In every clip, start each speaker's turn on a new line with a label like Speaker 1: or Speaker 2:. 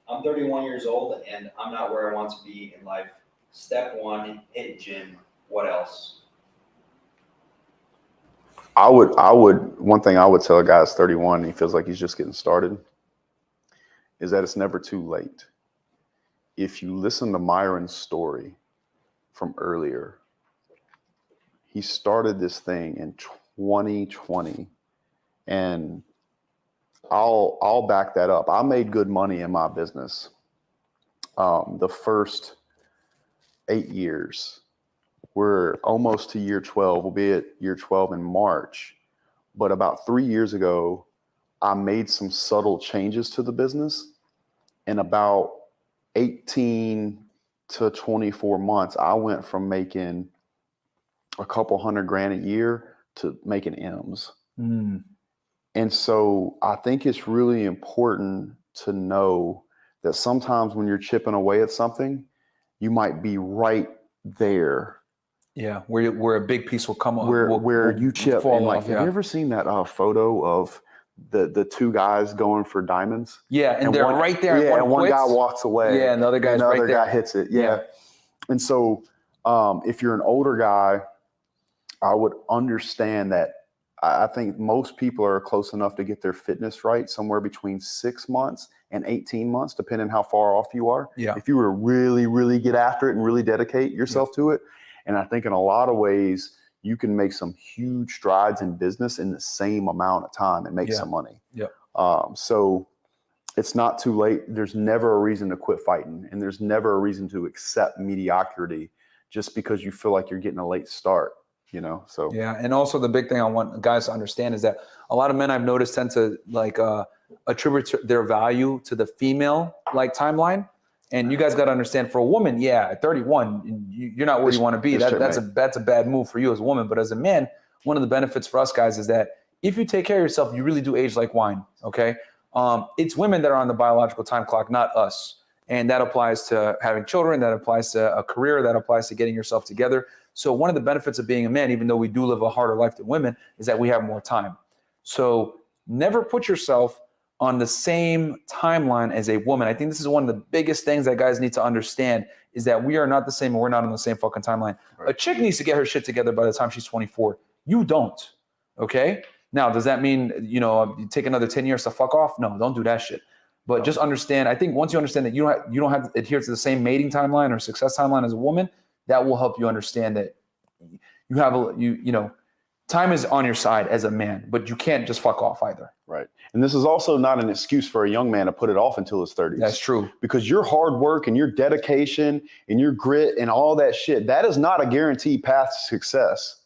Speaker 1: I'm 31 years old and I'm not where I want to be in life. Step one, hit gym. What else?
Speaker 2: One thing I would tell a guy that's 31 and he feels like he's just getting started is that it's never too late. If you listen to Myron's story from earlier, he started this thing in 2020, and I'll back that up. I made good money in my business. The first 8 years, we're almost to year 12. We'll be at year 12 in March. But about 3 years ago, I made some subtle changes to the business. In about 18 to 24 months, I went from making a couple $100,000 a year to making M's.
Speaker 3: Mm.
Speaker 2: And so I think it's really important to know that sometimes when you're chipping away at something, you might be right there.
Speaker 3: Yeah, where a big piece will come up.
Speaker 2: Where you chip.
Speaker 3: Fall
Speaker 2: And like,
Speaker 3: off,
Speaker 2: have you ever seen that photo of the two guys going for diamonds?
Speaker 3: Yeah, and they're
Speaker 2: one,
Speaker 3: right there.
Speaker 2: Yeah, and one
Speaker 3: quits.
Speaker 2: guy walks away.
Speaker 3: Yeah, and the other guy's right there.
Speaker 2: Guy hits it. Yeah. And so if you're an older guy, I would understand that. I think most people are close enough to get their fitness right somewhere between 6 months and 18 months, depending how far off you are.
Speaker 3: Yeah.
Speaker 2: If you were to really, really get after it and really dedicate yourself to it. And I think in a lot of ways, you can make some huge strides in business in the same amount of time and make some money.
Speaker 3: Yep.
Speaker 2: So it's not too late. There's never a reason to quit fighting, and there's never a reason to accept mediocrity just because you feel like you're getting a late start. So
Speaker 3: yeah, and also the big thing I want guys to understand is that a lot of men I've noticed tend to attribute their value to the female timeline, and you guys got to understand, for a woman, at 31, you're not where you want to be. That's a bad move for you as a woman. But as a man, one of the benefits for us guys is that if you take care of yourself, you really do age like wine. Okay, it's women that are on the biological time clock, not us, and that applies to having children, that applies to a career, that applies to getting yourself together. So one of the benefits of being a man, even though we do live a harder life than women, is that we have more time. So never put yourself on the same timeline as a woman. I think this is one of the biggest things that guys need to understand, is that we are not the same and we're not on the same fucking timeline. Right. A chick needs to get her shit together by the time she's 24. You don't, okay? Now, does that mean, you take another 10 years to fuck off? No, don't do that shit. But just understand, I think once you understand that you don't have to adhere to the same mating timeline or success timeline as a woman, that will help you understand that you have time is on your side as a man, but you can't just fuck off either.
Speaker 2: Right. And this is also not an excuse for a young man to put it off until his 30s.
Speaker 3: That's true.
Speaker 2: Because your hard work and your dedication and your grit and all that shit, that is not a guaranteed path to success.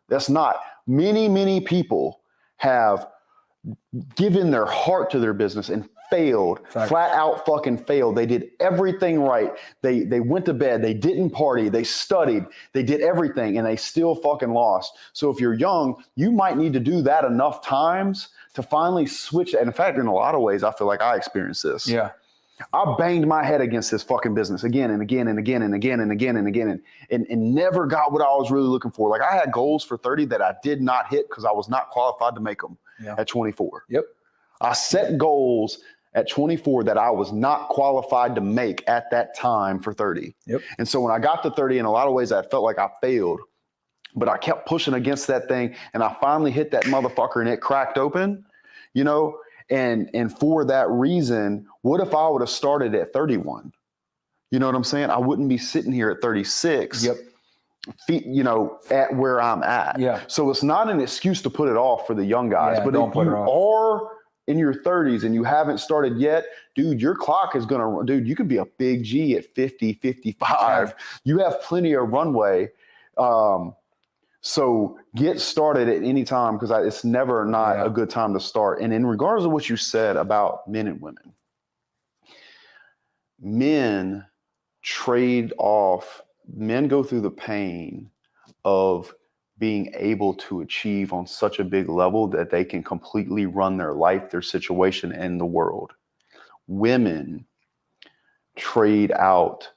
Speaker 2: That's not. Many, many people have given their heart to their business and failed, flat out fucking failed. They did everything right. They went to bed. They didn't party. They studied. They did everything, and they still fucking lost. So if you're young, you might need to do that enough times to finally switch. And in fact, in a lot of ways, I feel like I experienced this.
Speaker 3: Yeah.
Speaker 2: I banged my head against this fucking business again and again and again and again and again and again and never got what I was really looking for. Like, I had goals for 30 that I did not hit because I was not qualified to make them at 24.
Speaker 3: Yep.
Speaker 2: I set goals at 24 that I was not qualified to make at that time for 30.
Speaker 3: Yep. And
Speaker 2: so when I got to 30, in a lot of ways, I felt like I failed, but I kept pushing against that thing, and I finally hit that motherfucker and it cracked open, and for that reason, what if I would have started at 31? You know what I'm saying? I wouldn't be sitting here at 36.
Speaker 3: Yep.
Speaker 2: At where I'm at.
Speaker 3: Yeah.
Speaker 2: So it's not an excuse to put it off for the young guys, but if you are in your 30s and you haven't started yet, dude, your clock is going to run. Dude, you could be a big G at 50, 55. You have plenty of runway. So get started at any time, because it's never not a good time to start. And in regards to what you said about men and women, men go through the pain of being able to achieve on such a big level that they can completely run their life, their situation, and the world. Women trade out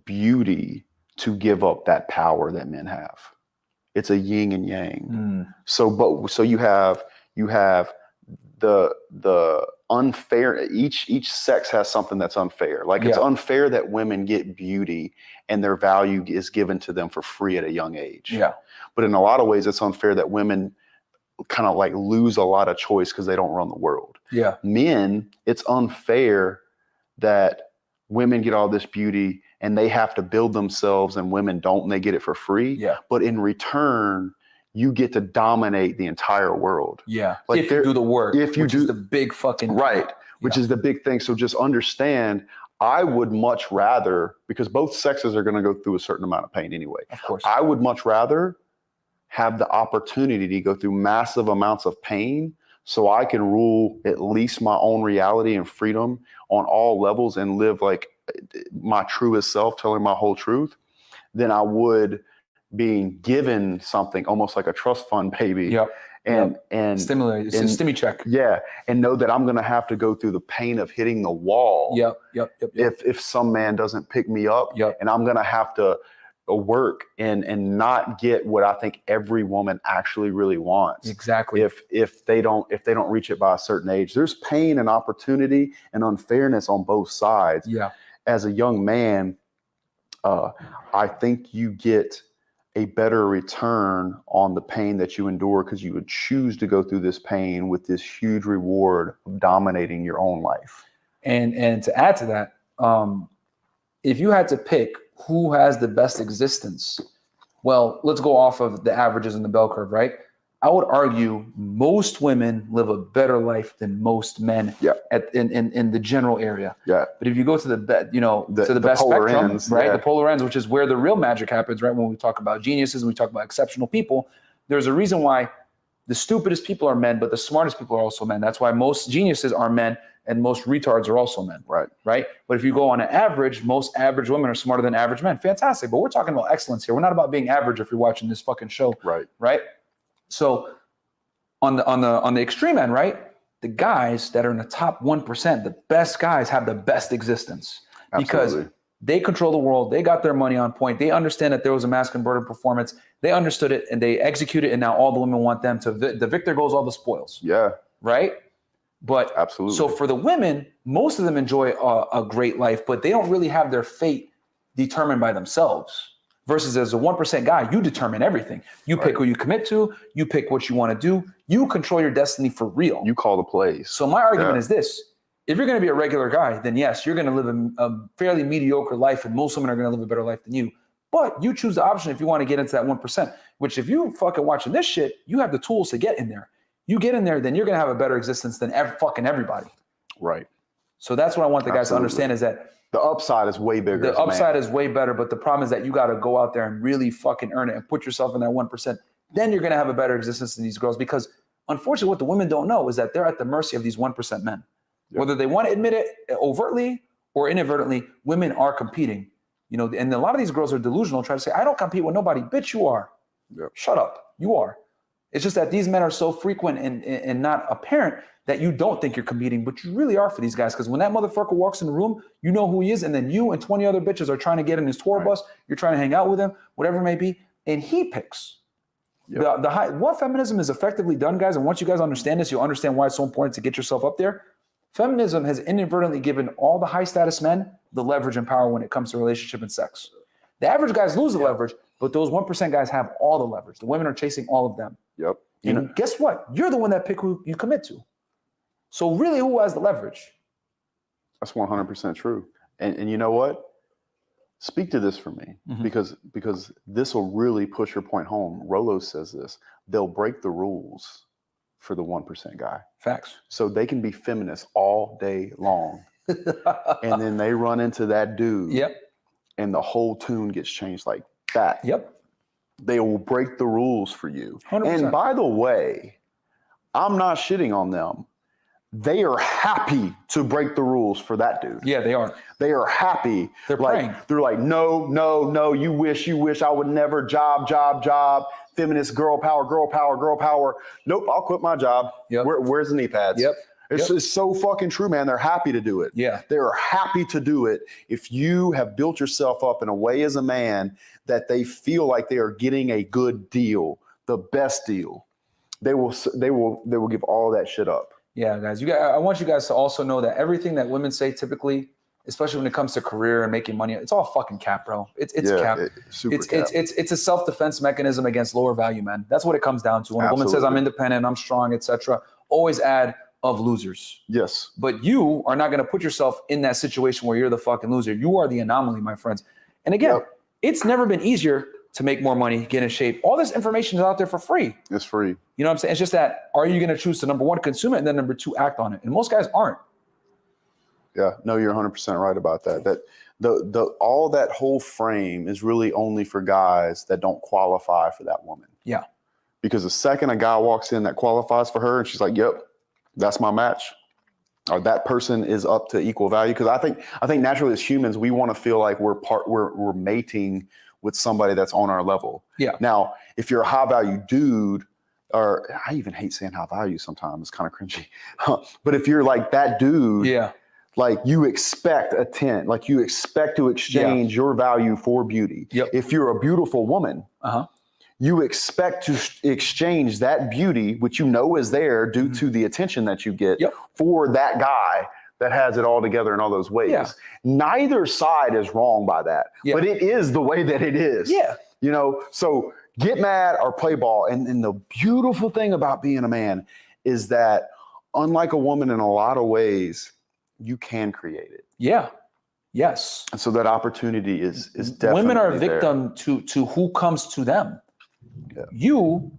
Speaker 2: beauty to give up that power that men have. It's a yin and yang. So you have the unfair. Each sex has something that's unfair. Like it's
Speaker 3: Yeah.
Speaker 2: unfair that women get beauty and their value is given to them for free at a young age.
Speaker 3: Yeah.
Speaker 2: But in a lot of ways, it's unfair that women kind of like lose a lot of choice because they don't run the world.
Speaker 3: Yeah.
Speaker 2: Men, it's unfair that women get all this beauty and they have to build themselves and women don't, and they get it for free.
Speaker 3: Yeah.
Speaker 2: But in return, you get to dominate the entire world.
Speaker 3: Yeah.
Speaker 2: Like
Speaker 3: if you do the work,
Speaker 2: if you
Speaker 3: which is
Speaker 2: do-
Speaker 3: the big fucking
Speaker 2: Right. Which is the big thing. So just understand, I would much rather, because both sexes are going to go through a certain amount of pain anyway.
Speaker 3: Of course.
Speaker 2: I would much rather have the opportunity to go through massive amounts of pain so I can rule at least my own reality and freedom on all levels and live like my truest self, telling my whole truth, than I would being given something almost like a trust fund baby.
Speaker 3: Yep.
Speaker 2: And
Speaker 3: Stimulate. It's a
Speaker 2: and-
Speaker 3: stimmy check.
Speaker 2: yeah, and know that I'm going to have to go through the pain of hitting the wall
Speaker 3: Yep.
Speaker 2: if some man doesn't pick me up,
Speaker 3: Yep.
Speaker 2: and I'm going to have to work and not get what I think every woman actually really wants.
Speaker 3: Exactly.
Speaker 2: If they don't reach it by a certain age. There's pain and opportunity and unfairness on both sides.
Speaker 3: Yeah.
Speaker 2: As a young man, I think you get a better return on the pain that you endure because you would choose to go through this pain with this huge reward of dominating your own life.
Speaker 3: And to add to that, if you had to pick who has the best existence, well, let's go off of the averages in the bell curve, right? I would argue most women live a better life than most men
Speaker 2: Yeah.
Speaker 3: in the general area.
Speaker 2: Yeah.
Speaker 3: But if you go to the to the best
Speaker 2: polar
Speaker 3: spectrum,
Speaker 2: ends,
Speaker 3: right?
Speaker 2: yeah.
Speaker 3: The polar ends, which is where the real magic happens, right? When we talk about geniuses and we talk about exceptional people, there's a reason why the stupidest people are men, but the smartest people are also men. That's why most geniuses are men and most retards are also men.
Speaker 2: Right.
Speaker 3: Right. But if you go on an average, most average women are smarter than average men. Fantastic. But we're talking about excellence here. We're not about being average if you're watching this fucking show.
Speaker 2: Right.
Speaker 3: Right. So on the extreme end, right? The guys that are in the top 1%, the best guys have the best existence because
Speaker 2: Absolutely.
Speaker 3: they control the world. They got their money on point. They understand that there was a masculine burden performance. They understood it and they execute it. And now all the women want them to, the victor goes all the spoils.
Speaker 2: Yeah.
Speaker 3: Right. But
Speaker 2: Absolutely.
Speaker 3: so for the women, most of them enjoy a great life, but they don't really have their fate determined by themselves. Versus as a 1% guy, you determine everything. You pick who you commit to. You pick what you want to do. You control your destiny for real.
Speaker 2: You call the plays.
Speaker 3: So my argument
Speaker 2: Yeah.
Speaker 3: is this. If you're going to be a regular guy, then yes, you're going to live a fairly mediocre life and most women are going to live a better life than you. But you choose the option if you want to get into that 1%, which if you fucking watching this shit, you have the tools to get in there. You get in there, then you're going to have a better existence than fucking everybody.
Speaker 2: Right.
Speaker 3: So that's what I want the guys to
Speaker 2: Absolutely.
Speaker 3: understand is that
Speaker 2: The upside is way bigger.
Speaker 3: the
Speaker 2: as a man.
Speaker 3: upside is way better, but the problem is that you got to go out there and really fucking earn it and put yourself in that 1%. Then you're going to have a better existence than these girls because unfortunately what the women don't know is that they're at the mercy of these 1% men.
Speaker 2: Yep.
Speaker 3: Whether they want to admit it overtly or inadvertently, women are competing. You know, and a lot of these girls are delusional, trying to say, I don't compete with nobody. Bitch, you are.
Speaker 2: Yep.
Speaker 3: Shut up. You are. It's just that these men are so frequent and not apparent that you don't think you're competing, but you really are for these guys. Because when that motherfucker walks in the room, you know who he is, and then you and 20 other bitches are trying to get in his tour bus. You're trying to hang out with him, whatever it may be, and he picks.
Speaker 2: Yep.
Speaker 3: What feminism is effectively done, guys, and once you guys understand this, you'll understand why it's so important to get yourself up there. Feminism has inadvertently given all the high status men the leverage and power when it comes to relationship and sex. The average guys lose the leverage, but those 1% guys have all the leverage. The women are chasing all of them.
Speaker 2: Yep.
Speaker 3: And guess what? You're the one that pick who you commit to. So really, who has the leverage?
Speaker 2: That's 100% true. And you know what? Speak to this for me
Speaker 3: Mhm.
Speaker 2: because this will really push your point home. Rolo says this. They'll break the rules for the 1% guy.
Speaker 3: Facts.
Speaker 2: So they can be feminists all day long. And then they run into that dude
Speaker 3: Yep.
Speaker 2: and the whole tune gets changed like that.
Speaker 3: Yep.
Speaker 2: They will break the rules for you.
Speaker 3: 100%.
Speaker 2: And by the way, I'm not shitting on them. They are happy to break the rules for that dude.
Speaker 3: Yeah, they are.
Speaker 2: They are happy.
Speaker 3: They're praying.
Speaker 2: They're like, no, you wish I would never job, feminist, girl power. Nope, I'll quit my job.
Speaker 3: Yep.
Speaker 2: Where's the knee pads?
Speaker 3: Yep.
Speaker 2: It's so fucking true, man. They're happy to do it.
Speaker 3: Yeah.
Speaker 2: They are happy to do it if you have built yourself up in a way as a man that they feel like they are getting a good deal, the best deal. They will give all that shit up.
Speaker 3: Yeah, guys, I want you guys to also know that everything that women say typically, especially when it comes to career and making money, it's all fucking cap, bro. It's cap.
Speaker 2: Super
Speaker 3: It's
Speaker 2: cap.
Speaker 3: it's a self-defense mechanism against lower value men. That's what it comes down to. When a woman says I'm
Speaker 2: Absolutely.
Speaker 3: independent, I'm strong, etc., always add of losers.
Speaker 2: Yes.
Speaker 3: But you are not going to put yourself in that situation where you're the fucking loser. You are the anomaly, my friends. And again, it's never been easier to make more money, get in shape. All this information is out there for free.
Speaker 2: It's free.
Speaker 3: You know what I'm saying? It's just that, are you going to choose to, number one, consume it, and then number two, act on it? And most guys aren't.
Speaker 2: Yeah, no, you're 100% right about that. That the all that whole frame is really only for guys that don't qualify for that woman.
Speaker 3: Yeah.
Speaker 2: Because the second a guy walks in that qualifies for her and she's like, yep, that's my match, or that person is up to equal value. Because I think naturally as humans, we want to feel like we're mating with somebody that's on our level.
Speaker 3: Yeah.
Speaker 2: Now, if you're a high value dude, or I even hate saying high value sometimes, it's kind of cringy. But if you're like that dude,
Speaker 3: Yeah.
Speaker 2: like you expect a 10, like you expect to exchange your value for beauty.
Speaker 3: Yep.
Speaker 2: If you're a beautiful woman, you expect to exchange that beauty, which you know is there due to the attention that you get, for that guy that has it all together in all those ways.
Speaker 3: Yeah.
Speaker 2: Neither side is wrong by that, but it is the way that it is.
Speaker 3: Yeah.
Speaker 2: You know, so get mad or play ball. And the beautiful thing about being a man is that unlike a woman in a lot of ways, you can create it.
Speaker 3: Yeah. Yes.
Speaker 2: And so that opportunity is definitely
Speaker 3: women are
Speaker 2: there.
Speaker 3: victim to who comes to them.
Speaker 2: Yeah.
Speaker 3: You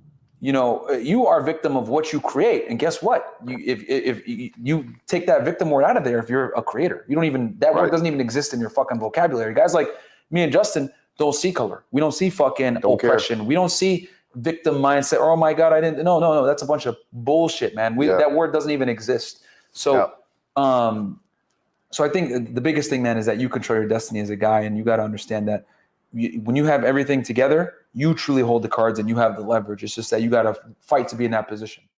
Speaker 3: are victim of what you create. And guess what? If you take that victim word out of there, if you're a creator, you don't even, that word doesn't even exist in your fucking vocabulary. Guys like me and Justin don't see color. We don't see fucking oppression. We don't see victim mindset. Oh my God, I didn't. No. That's a bunch of bullshit, man. That word doesn't even exist. So, so I think the biggest thing, man, is that you control your destiny as a guy, and you got to understand that when you have everything together, you truly hold the cards and you have the leverage. It's just that you got to fight to be in that position.